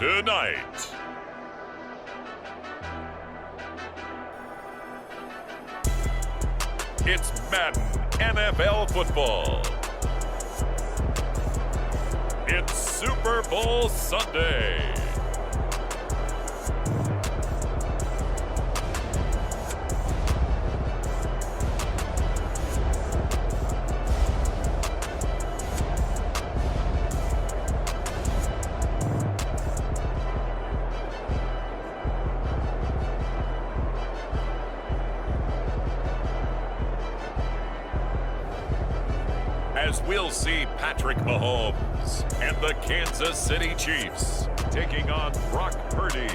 tonight. It's Madden NFL football. It's Super Bowl Sunday. As we'll see Patrick Mahomes and the Kansas City Chiefs taking on Brock Purdy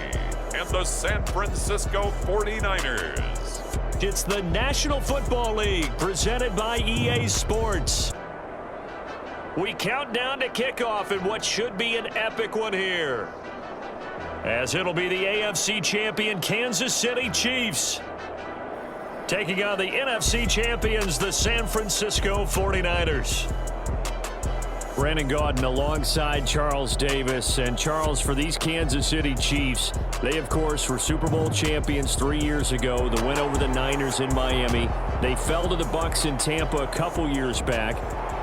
and the San Francisco 49ers. It's the National Football League presented by EA Sports. We count down to kickoff in what should be an epic one here, as it'll be the AFC champion Kansas City Chiefs taking on the NFC champions, the San Francisco 49ers. Brandon Gaudin alongside Charles Davis. And Charles, for these Kansas City Chiefs, they, of course, were Super Bowl champions 3 years ago. The win over the Niners in Miami. They fell to the Bucs in Tampa a couple years back.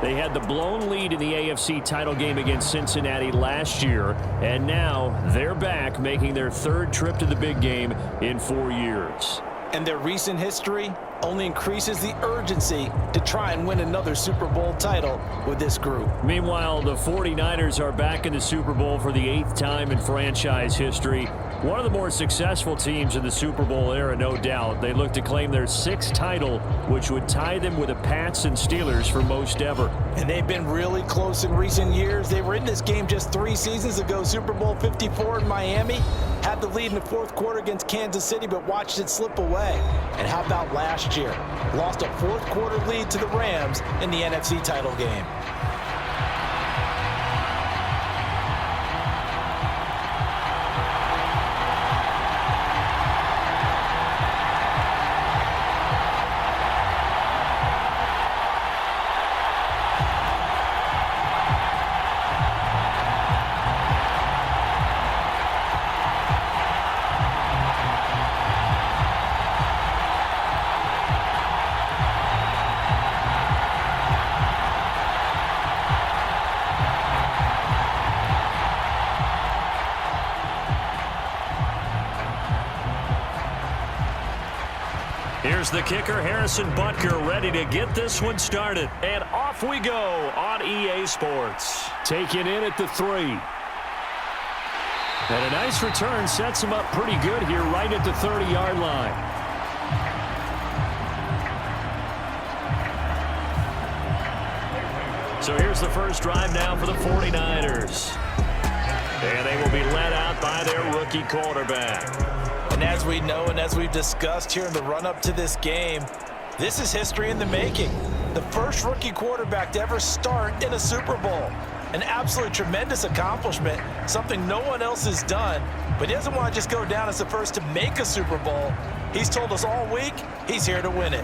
They had the blown lead in the AFC title game against Cincinnati last year. And now they're back, making their third trip to the big game in 4 years. And their recent history only increases the urgency to try and win another Super Bowl title with this group. Meanwhile, the 49ers are back in the Super Bowl for the 8th time in franchise history. One of the more successful teams in the Super Bowl era, no doubt. They look to claim their 6th title, which would tie them with the Pats and Steelers for most ever. And they've been really close in recent years. They were in this game just 3 seasons ago, Super Bowl 54 in Miami. Had the lead in the 4th quarter against Kansas City, but watched it slip away. And how about last year? Lost a 4th quarter lead to the Rams in the NFC title game. Here's the kicker, Harrison Butker, ready to get this one started. And off we go on EA Sports. Taken in at the 3. And a nice return sets him up pretty good here right at the 30-yard line. So here's the first drive now for the 49ers. And they will be led out by their rookie quarterback. And as we know and as we've discussed here in the run-up to this game, this is history in the making. The first rookie quarterback to ever start in a Super Bowl. An absolutely tremendous accomplishment, something no one else has done. But he doesn't want to just go down as the first to make a Super Bowl. He's told us all week he's here to win it.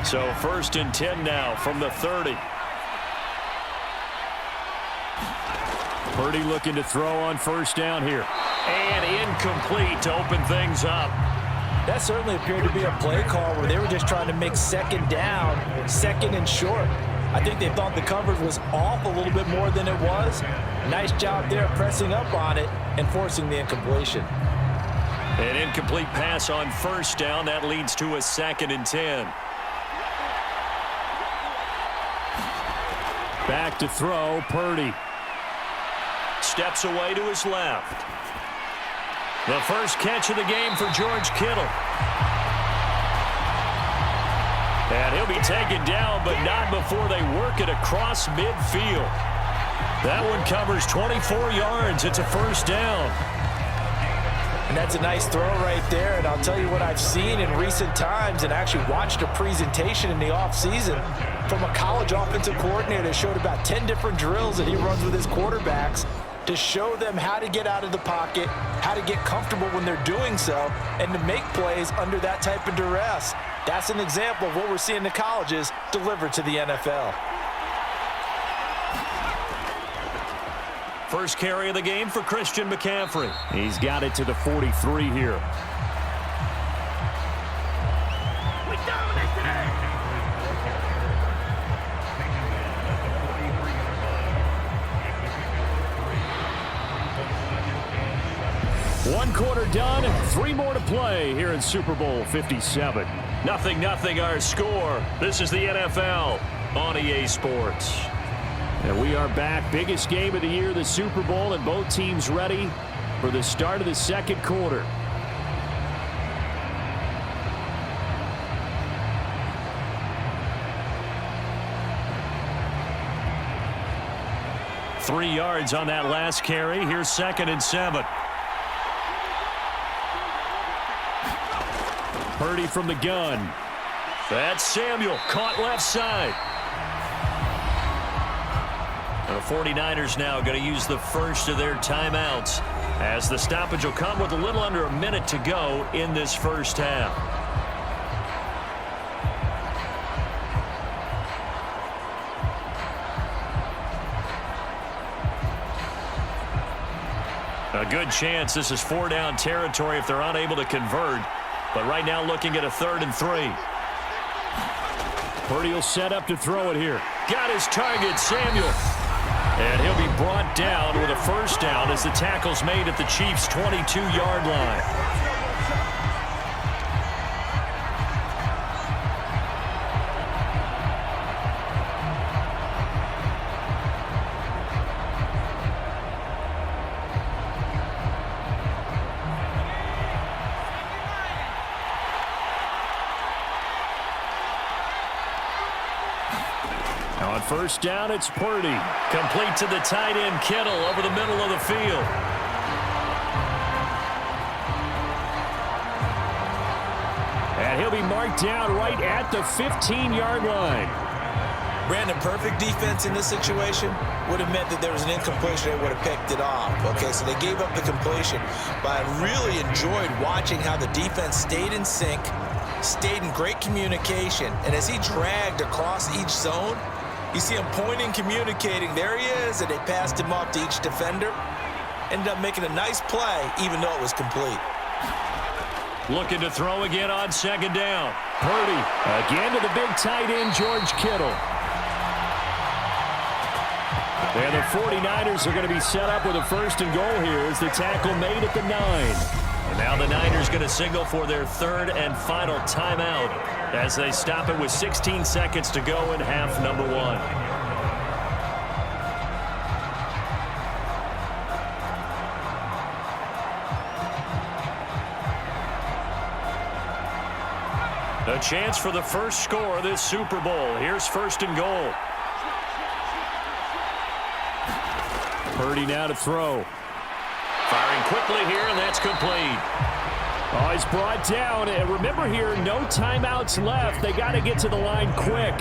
So 1st and 10 now from the 30. Purdy looking to throw on 1st down here. And incomplete to open things up. That certainly appeared to be a play call where they were just trying to make 2nd down, 2nd and short. I think they thought the coverage was off a little bit more than it was. Nice job there pressing up on it and forcing the incompletion. An incomplete pass on 1st down. That leads to a 2nd and 10. Back to throw, Purdy. Steps away to his left. The first catch of the game for George Kittle. And he'll be taken down, but not before they work it across midfield. That one covers 24 yards. It's a 1st down. And that's a nice throw right there. And I'll tell you what I've seen in recent times and actually watched a presentation in the offseason from a college offensive coordinator that showed about 10 different drills that he runs with his quarterbacks to show them how to get out of the pocket, how to get comfortable when they're doing so, and to make plays under that type of duress. That's an example of what we're seeing in the colleges delivered to the NFL. First carry of the game for Christian McCaffrey. He's got it to the 43 here. One quarter done, 3 more to play here in Super Bowl 57. 0-0 our score. This is the NFL on EA Sports. And we are back. Biggest game of the year, the Super Bowl, and both teams ready for the start of the second quarter. Three yards on that last carry. Here's 2nd and 7. Purdy from the gun. That's Samuel, caught left side. The 49ers now going to use the first of their timeouts as the stoppage will come with a little under a minute to go in this first half. A good chance this is 4-down territory if they're unable to convert. But right now looking at a 3rd and 3. Purdy will set up to throw it here. Got his target, Samuel. And he'll be brought down with a first down as the tackle's made at the Chiefs' 22-yard line. On first down, it's Purdy. Complete to the tight end, Kittle, over the middle of the field. And he'll be marked down right at the 15-yard line. Brandon, perfect defense in this situation would have meant that there was an incompletion. They would have picked it off. Okay, so they gave up the completion. But I really enjoyed watching how the defense stayed in sync, stayed in great communication, and as he dragged across each zone, you see him pointing, communicating. There he is, and they passed him off to each defender. Ended up making a nice play, even though it was complete. Looking to throw again on 2nd down. Purdy again to the big tight end, George Kittle. And the 49ers are going to be set up with a 1st and goal here as the tackle made at the 9. And now the Niners going to signal for their 3rd and final timeout as they stop it with 16 seconds to go in half number 1. A chance for the first score of this Super Bowl. Here's 1st and goal. Purdy now to throw. Firing quickly here, and that's complete. Oh, he's brought down. And remember here, no timeouts left. They got to get to the line quick.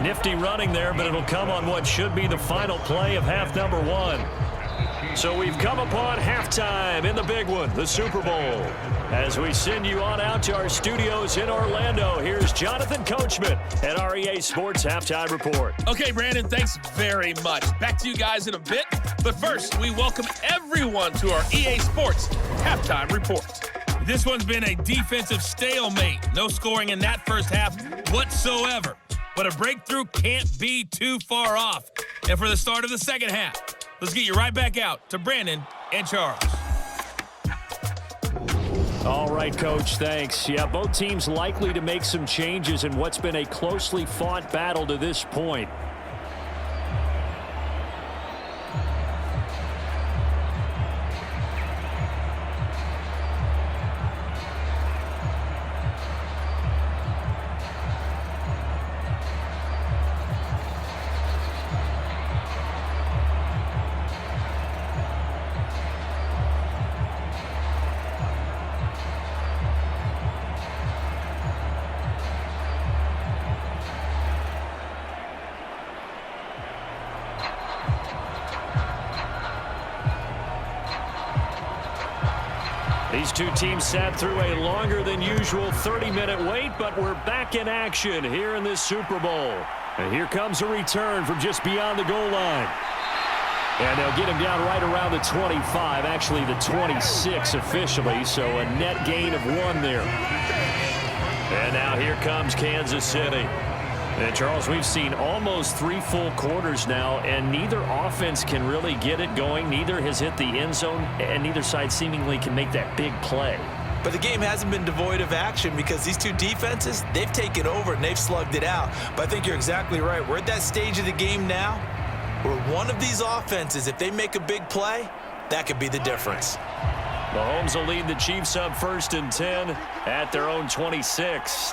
Nifty running there, but it'll come on what should be the final play of half number 1. So we've come upon halftime in the big one, the Super Bowl. As we send you on out to our studios in Orlando, here's Jonathan Coachman at our EA Sports Halftime Report. Okay, Brandon, thanks very much. Back to you guys in a bit. But first, we welcome everyone to our EA Sports Halftime Report. This one's been a defensive stalemate. No scoring in that first half whatsoever. But a breakthrough can't be too far off. And for the start of the second half, let's get you right back out to Brandon and Charles. All right, Coach, thanks. Yeah, both teams likely to make some changes in what's been a closely fought battle to this point. These two teams sat through a longer than usual 30-minute wait, but we're back in action here in this Super Bowl. And here comes a return from just beyond the goal line. And they'll get him down right around the 25, actually the 26 officially, so a net gain of 1 there. And now here comes Kansas City. And Charles, we've seen almost 3 full quarters now, and neither offense can really get it going. Neither has hit the end zone, and neither side seemingly can make that big play. But the game hasn't been devoid of action because these two defenses, they've taken over and they've slugged it out. But I think you're exactly right. We're at that stage of the game now where one of these offenses, if they make a big play, that could be the difference. Mahomes will lead the Chiefs up 1st and 10 at their own 26.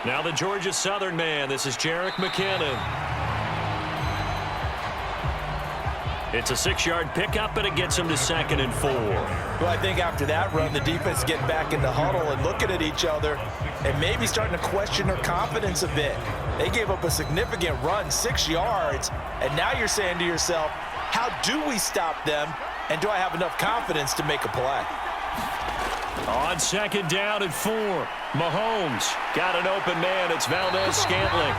Now the Georgia Southern man. This is Jerick McKinnon. It's a 6-yard pickup, and it gets him to 2nd and 4. Well, I think after that run, the defense getting back in the huddle and looking at each other and maybe starting to question their confidence a bit. They gave up a significant run, 6 yards, and now you're saying to yourself, how do we stop them, and do I have enough confidence to make a play? On 2nd down and 4, Mahomes got an open man. It's Valdez-Scantling.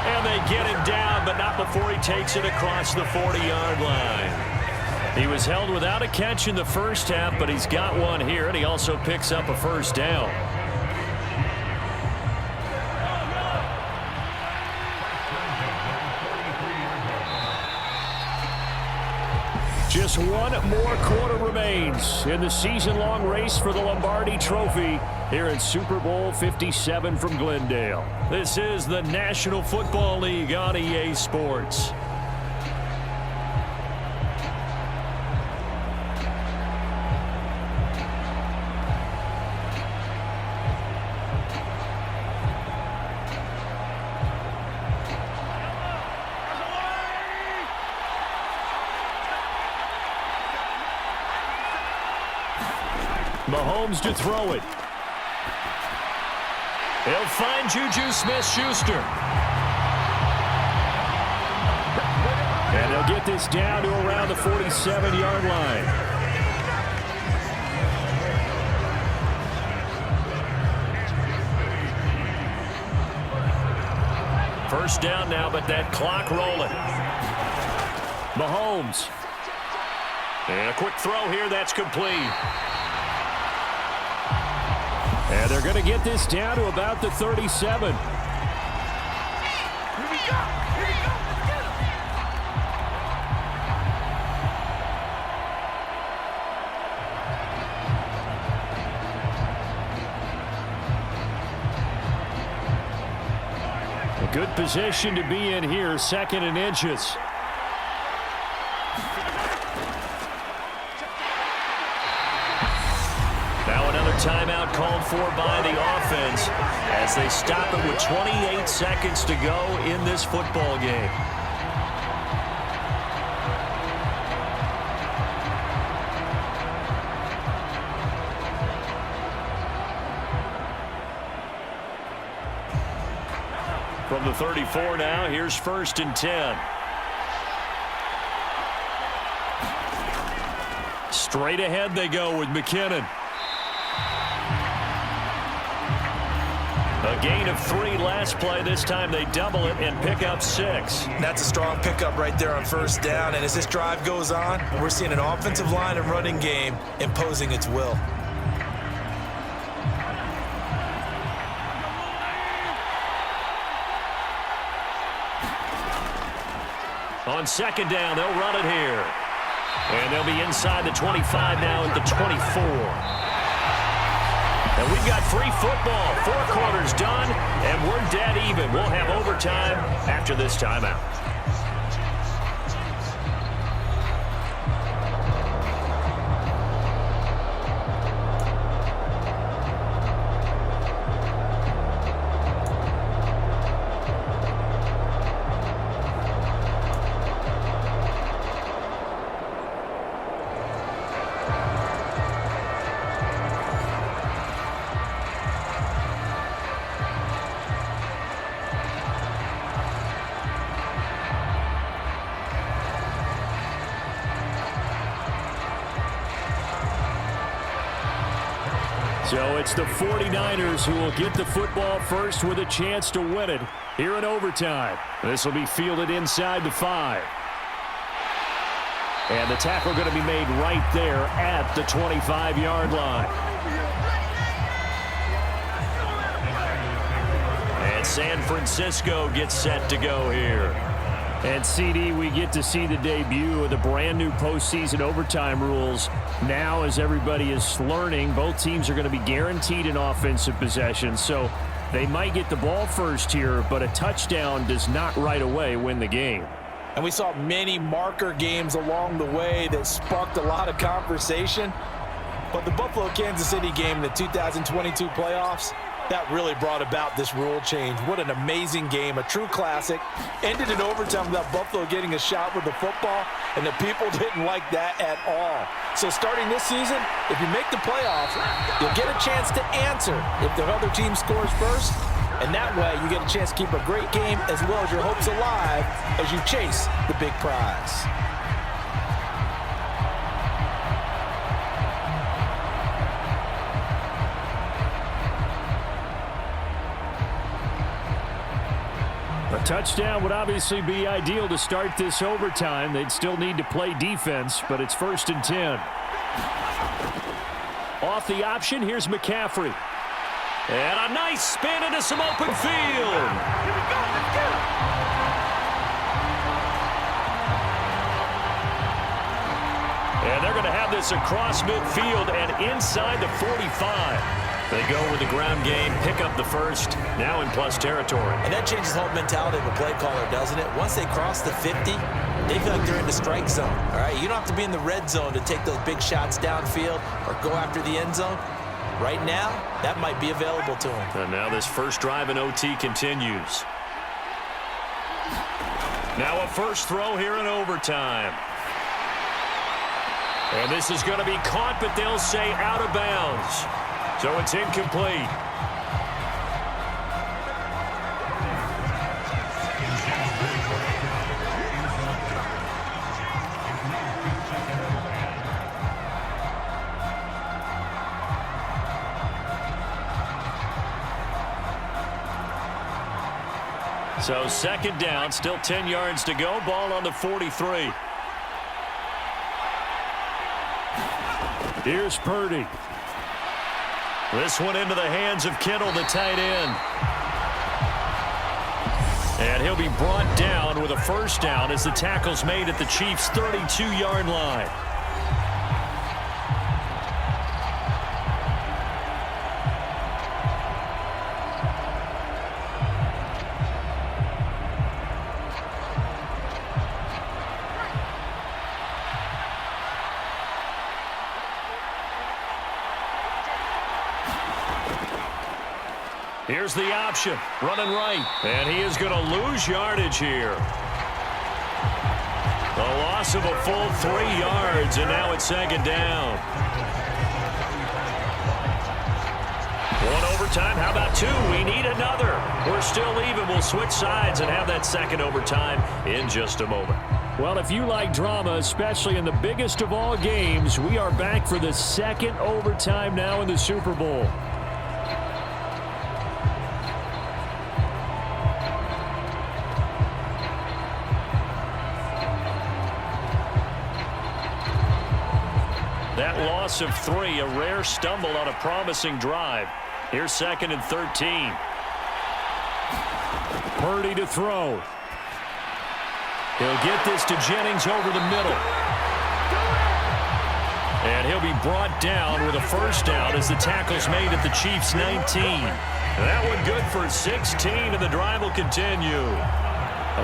And they get him down, but not before he takes it across the 40-yard line. He was held without a catch in the first half, but he's got one here, and he also picks up a 1st down. Just one more quarter remains in the season-long race for the Lombardi Trophy here in Super Bowl 57 from Glendale. This is the National Football League on EA Sports. Mahomes to throw it. He'll find Juju Smith-Schuster. And they'll get this down to around the 47-yard line. First down now, but that clock rolling. Mahomes. And a quick throw here, that's complete. And they're going to get this down to about the 37. A good position to be in here, 2nd and inches. Timeout called for by the offense as they stop it with 28 seconds to go in this football game. From the 34 now, here's 1st and 10. Straight ahead they go with McKinnon. A gain of 3 last play. This time they double it and pick up 6. That's a strong pickup right there on 1st down. And as this drive goes on, we're seeing an offensive line and running game imposing its will. On 2nd down, they'll run it here. And they'll be inside the 25 now at the 24. And we've got free football. 4 quarters done, and we're dead even. We'll have overtime after this timeout. So it's the 49ers who will get the football first with a chance to win it here in overtime. This will be fielded inside the 5. And the tackle going to be made right there at the 25-yard line. And San Francisco gets set to go here. And CD, we get to see the debut of the brand new postseason overtime rules. Now, as everybody is learning, both teams are going to be guaranteed an offensive possession. So they might get the ball first here, but a touchdown does not right away win the game. And we saw many marker games along the way that sparked a lot of conversation. But the Buffalo-Kansas City game in the 2022 playoffs, that really brought about this rule change. What an amazing game, a true classic. Ended in overtime without Buffalo getting a shot with the football, and the people didn't like that at all. So starting this season, if you make the playoffs, you'll get a chance to answer if the other team scores first, and that way you get a chance to keep a great game as well as your hopes alive as you chase the big prize. A touchdown would obviously be ideal to start this overtime. They'd still need to play defense, but it's 1st and 10. Off the option, here's McCaffrey. And a nice spin into some open field. Here we go, let's go. And they're going to have this across midfield and inside the 45. They go with the ground game, pick up the first, now in plus territory. And that changes the whole mentality of a play caller, doesn't it? Once they cross the 50, they feel like they're in the strike zone. All right, you don't have to be in the red zone to take those big shots downfield or go after the end zone. Right now, that might be available to them. And now this first drive in OT continues. Now a first throw here in overtime. And this is going to be caught, but they'll say out of bounds. So it's incomplete. So 2nd down, still 10 yards to go. Ball on the 43. Here's Purdy. This one into the hands of Kittle, the tight end. And he'll be brought down with a first down as the tackle's made at the Chiefs' 32-yard line. Here's the option, running right, and he is going to lose yardage here. A loss of a full 3 yards, and now it's 2nd down. One overtime, how about 2? We need another. We're still even. We'll switch sides and have that 2nd overtime in just a moment. Well, if you like drama, especially in the biggest of all games, we are back for the 2nd overtime now in the Super Bowl. That loss of 3, a rare stumble on a promising drive. Here's 2nd and 13. Purdy to throw. He'll get this to Jennings over the middle. And he'll be brought down with a first down as the tackle's made at the Chiefs' 19. That one good for 16, and the drive will continue.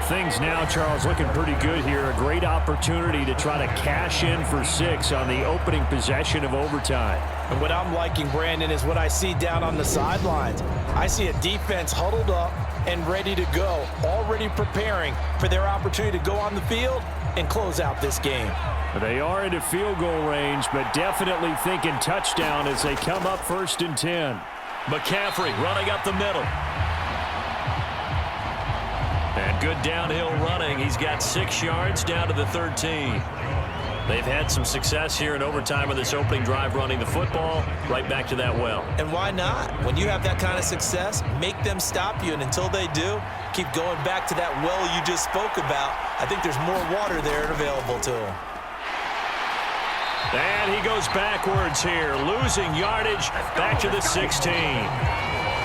Things now, Charles, looking pretty good here. A great opportunity to try to cash in for 6 on the opening possession of overtime. And what I'm liking, Brandon, is what I see down on the sidelines. I see a defense huddled up and ready to go, already preparing for their opportunity to go on the field and close out this game. They are into field goal range, but definitely thinking touchdown as they come up 1st and 10. McCaffrey running up the middle. And good downhill running. He's got 6 yards down to the 13. They've had some success here in overtime of this opening drive running the football right back to that well. And why not? When you have that kind of success, make them stop you, and until they do, keep going back to that well you just spoke about. I think there's more water there and available to them. And he goes backwards here, losing yardage back to the 16.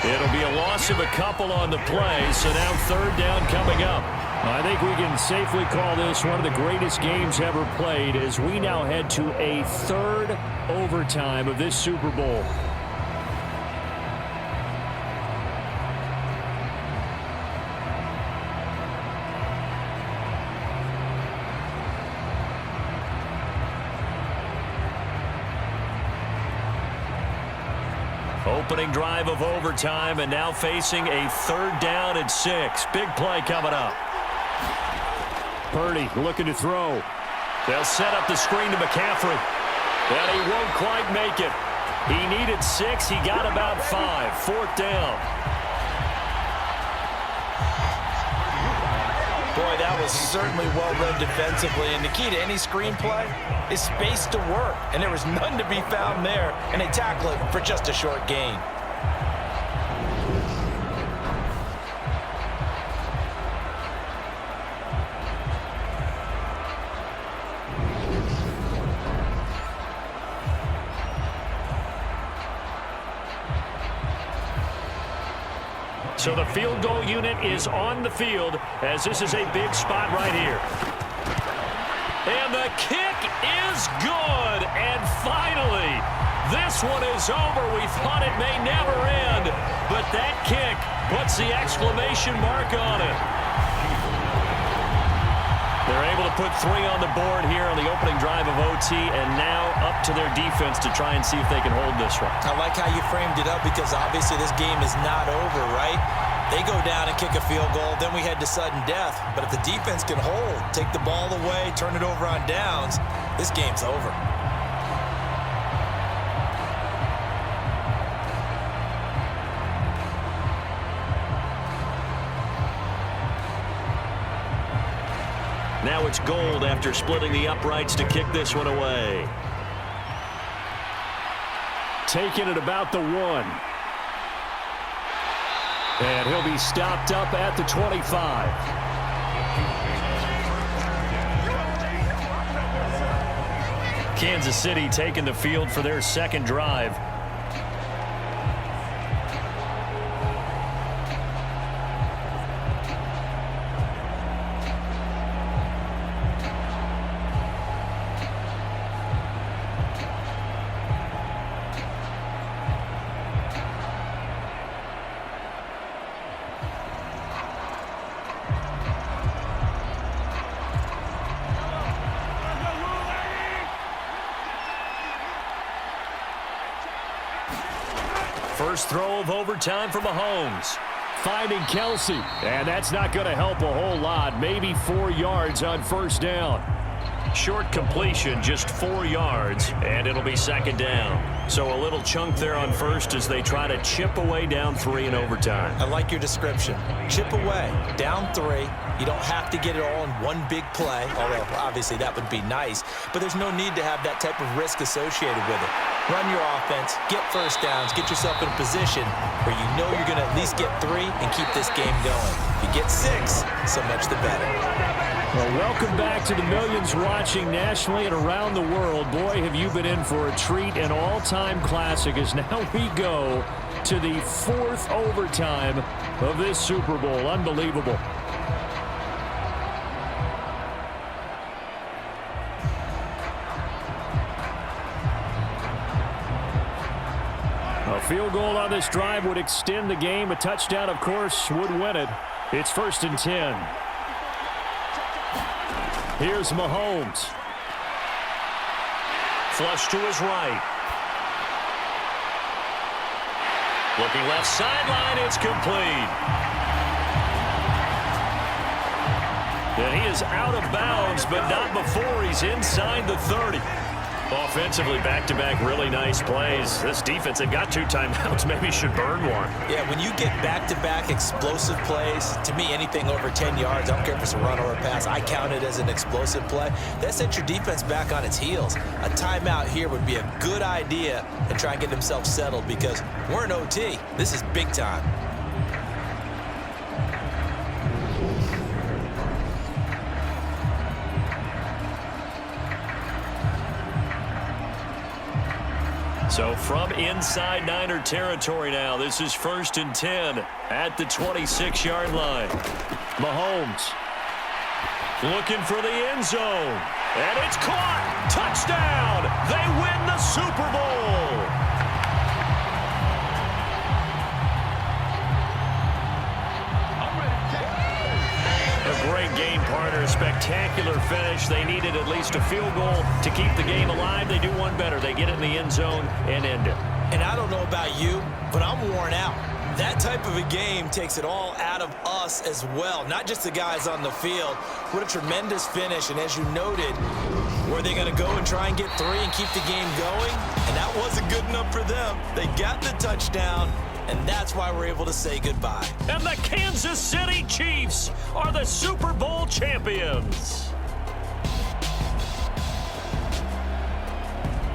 It'll be a loss of a couple on the play, so now third down coming up. I think we can safely call this one of the greatest games ever played as we now head to a third overtime of this Super Bowl. Opening drive of overtime and now facing a third down and 6. Big play coming up. Purdy looking to throw. They'll set up the screen to McCaffrey. And he won't quite make it. He needed 6. He got about 5. Fourth down. Boy, that was certainly well read defensively. And the key to any screenplay is space to work. And there was none to be found there. And they tackle it for just a short gain. So the field goal unit is on the field as this is a big spot right here. And the kick is good. And finally, this one is over. We thought it may never end, but that kick puts the exclamation mark on it. They're able to put 3 on the board here on the opening drive of OT, and now up to their defense to try and see if they can hold this one. I like how you framed it up because obviously this game is not over, right? They go down and kick a field goal, then we head to sudden death. But if the defense can hold, take the ball away, turn it over on downs, this game's over. Now it's Gold after splitting the uprights to kick this one away. Taking it about the 1. And he'll be stopped up at the 25. Kansas City taking the field for their second drive. First throw of overtime for Mahomes. Finding Kelsey. And that's not going to help a whole lot. Maybe 4 yards on first down. Short completion, just 4 yards, and it'll be second down. So a little chunk there on first as they try to chip away down 3 in overtime. I like your description. Chip away, down 3. You don't have to get it all in one big play, although obviously that would be nice. But there's no need to have that type of risk associated with it. Run your offense, get first downs, get yourself in a position where you know you're going to at least get 3 and keep this game going. If you get 6, so much the better. Well, welcome back to the millions watching nationally and around the world. Boy, have you been in for a treat. An all-time classic as now we go to the 4th overtime of this Super Bowl. Unbelievable. A field goal on this drive would extend the game. A touchdown, of course, would win it. It's 1st and 10. Here's Mahomes. Flush to his right. Looking left sideline, it's complete. And he is out of bounds, but not before he's inside the 30. Offensively, back-to-back really nice plays. This defense, they've got 2 timeouts. Maybe should burn one. Yeah, when you get back-to-back explosive plays, to me, anything over 10 yards, I don't care if it's a run or a pass, I count it as an explosive play. That sets your defense back on its heels. A timeout here would be a good idea and try and get themselves settled because we're in OT. This is big time. So from inside Niner territory now, this is 1st and 10 at the 26-yard line. Mahomes looking for the end zone. And it's caught. Touchdown. They win the Super Bowl. A great game partner, spectacular finish. They needed at least a field goal to keep the game alive. They do one better. They get it in the end zone and end it. And I don't know about you, but I'm worn out. That type of a game takes it all out of us as well, not just the guys on the field. What a tremendous finish, and as you noted, were they going to go and try and get 3 and keep the game going? And that wasn't good enough for them. They got the touchdown, and that's why we're able to say goodbye. And the Kansas City Chiefs are the Super Bowl champions.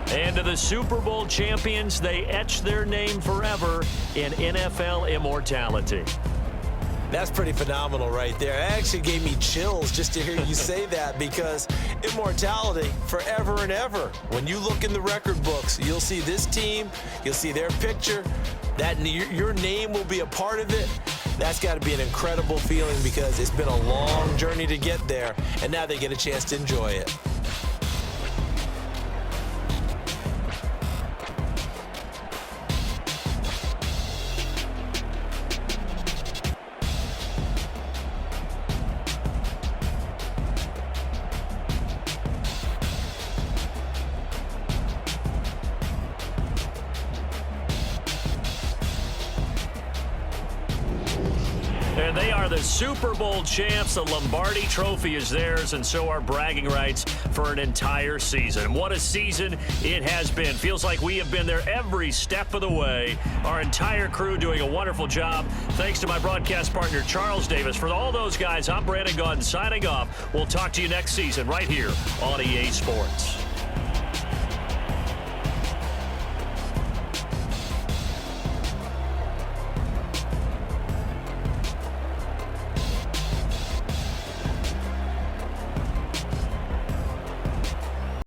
And to the Super Bowl champions, they etch their name forever in NFL immortality. That's pretty phenomenal right there. It actually gave me chills just to hear you say that because immortality forever and ever. When you look in the record books, you'll see this team, you'll see their picture, that your name will be a part of it. That's got to be an incredible feeling because it's been a long journey to get there, and now they get a chance to enjoy it. And they are the Super Bowl champs. The Lombardi Trophy is theirs, and so are bragging rights for an entire season. What a season it has been. Feels like we have been there every step of the way. Our entire crew doing a wonderful job. Thanks to my broadcast partner, Charles Davis. For all those guys, I'm Brandon Gaudin signing off. We'll talk to you next season right here on EA Sports.